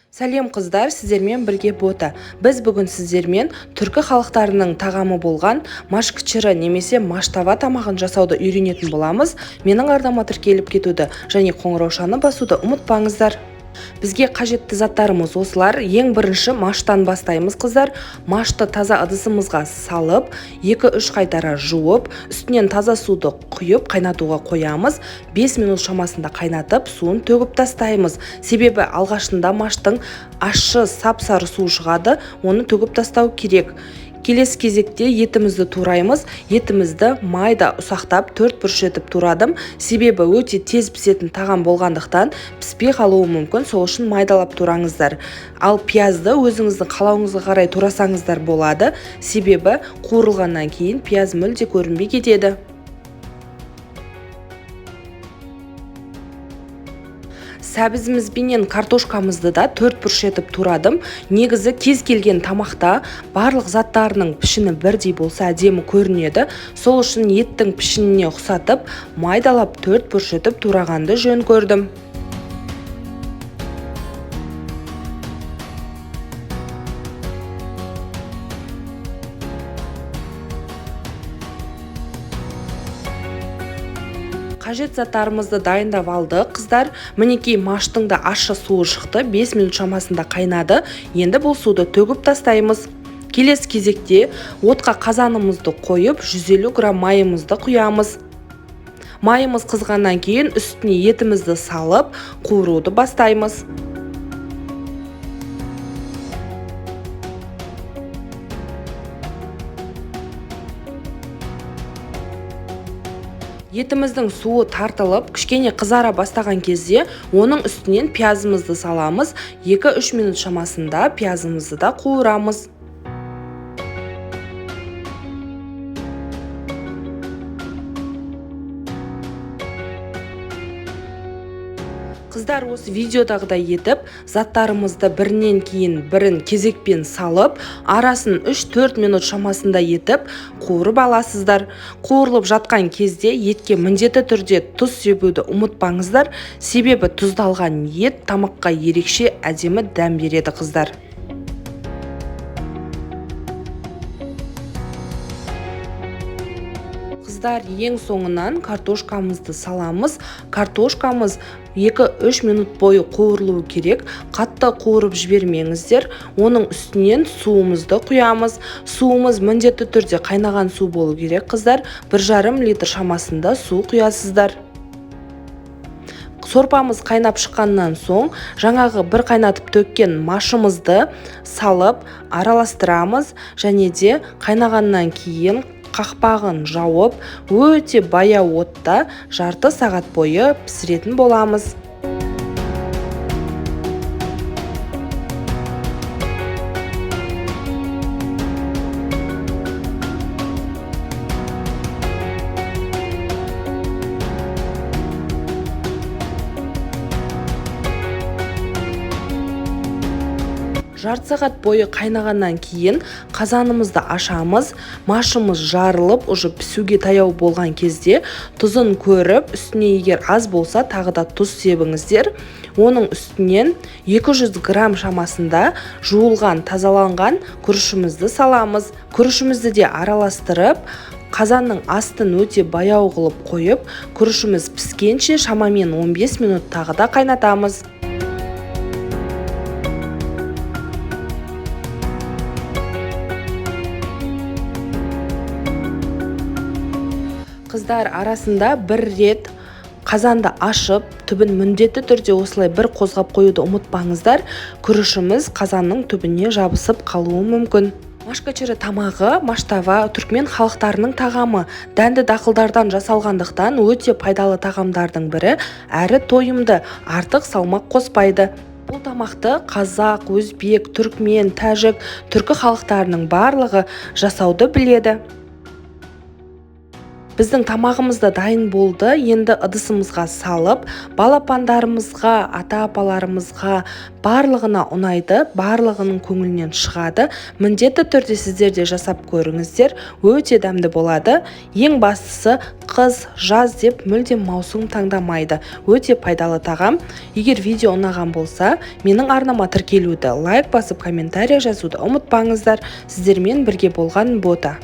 Сәлем қыздар, сіздермен бірге бота. Біз бүгін сіздермен түркі халықтарының тағамы болған маш кішірі немесе маштава тамағын жасауды үйренетін боламыз. Менің арнама тіркеліп кетуді және қоңыраушаны басуды ұмытпаңыздар. Бізге қажетті заттарымыз осылар. Ең бірінші маштан бастаймыз қыздар. Машты таза ыдысымызға салып, 2-3 қайтара жуып, үстінен таза суды құйып қайнатуға қоямыз. 5 минут шамасында қайнатып, суын төгіп тастаймыз. Себебі алғашында маштың ащы сап-сары суы шығады, оны төгіп тастау керек. Келесі кезекте етімізді тураймыз. Етімізді майда ұсақтап 4 бұрыш етіп турадым. Себебі өте тез пісетін тағам болғандықтан піспей қалуы мүмкін, сол үшін майдалап тураңыздар. Ал пиязды өзіңіздің қалауыңызға қарай турасаңыздар болады. Себебі қуырылғаннан кейін пияз мүлде көрінбей кетеді. Сәбізімізбенен картошкамызды да 4 бұрыш етіп турадым. Негізі кез келген тамақта барлық заттарының пішіні бірдей болса әдемі көрінеді. Сол үшін еттің пішініне ұқсатып, майдалап 4 бұрыш етіп турағанды жөн көрдім. Қажет заттарымызды дайындап алдық, қыздар. Мінекей маштың да ащы суы шықты, 5 минут шамасында қайнады. Енді бұл суды төгіп тастаймыз. Келесі кезекте отқа қазанымызды қойып, 150 грамм майымызды құямыз. Майымыз қызғаннан кейін үстіне етімізді салып, қуыруды бастаймыз. Етіміздің суы тартылып, кішкене қызара бастаған кезде оның үстінен пиязымызды саламыз. 2-3 минут шамасында пиязымызды да қуырамыз. Қыздар, осы видеодағыдай етіп, заттарымызды бірінен кейін бірін кезекпен салып, арасын 3-4 минут шамасында етіп, қуырып аласыздар. Қуырылып жатқан кезде етке міндетті түрде тұз себуді ұмытпаңыздар. Себебі тұздалған ет тамаққа ерекше әдемі дәм береді, қыздар. Қыздар, ең соңынан картошкамызды саламыз. Картошкамыз 2-3 минут бойы қуырылуы керек. Қатты қуырып жібермеңіздер. Оның үстінен суымызды құямыз. Суымыз міндетті түрде қайнаған су болу керек, қыздар. 1,5 литр шамасында су құясыздар. Сорпамыз қайнап шыққаннан соң, жаңағы бір қайнатып төккен машымызды салып араластырамыз, және де қайнағаннан кейін қақпағын жауып, өте баяу отта жарты сағат бойы пісіретін боламыз. Жарты сағат бойы қайнағаннан кейін қазанымызды ашамыз. Машымыз жарылып, уже пісуге таяу болған кезде тұзын көріп, үстіне егер аз болса тағы да тұз себіңіздер. Оның үстінен 200 грамм шамасында жуылған, тазаланған күрішімізді саламыз. Күрішімізді де араластырып, қазанның астын өте баяу қылып қойып, күрішіміз піскенше шамамен 15 минут тағы да қайнатамыз. Қыздар, арасында бір рет қазанды ашып, түбін міндетті түрде осылай бір қозғап қоюды ұмытпаңыздар. Күрішіміз қазанның түбіне жабысып қалуы мүмкін. Маш кішірі тамағы маштава түрікмен халықтарының тағамы. Дәнді дақылдардан жасалғандықтан өте пайдалы тағамдардың бірі, әрі тойымды, артық салмақ қоспайды. Бұл тамақты қазақ, өзбек, түрікмен, тәжік, түркі халықтарының барлығы жасауды біледі. Біздің тамағымыз да дайын болды. Енді ыдысымызға салып, балапандарымызға, ата-апаларымызға барлығына ұнайды, барлығының көңілінен шығады. Міндетті түрде сіздер де жасап көріңіздер, өте дәмді болады. Ең бастысы қыз, жаз деп мүлдем маусым таңдамайды. Өте пайдалы тағам. Егер видео ұнаған болса, менің арнама тіркелуді, лайк басып, комментарий жазуды ұмытпаңыздар. Сіздермен бірге болған Бота.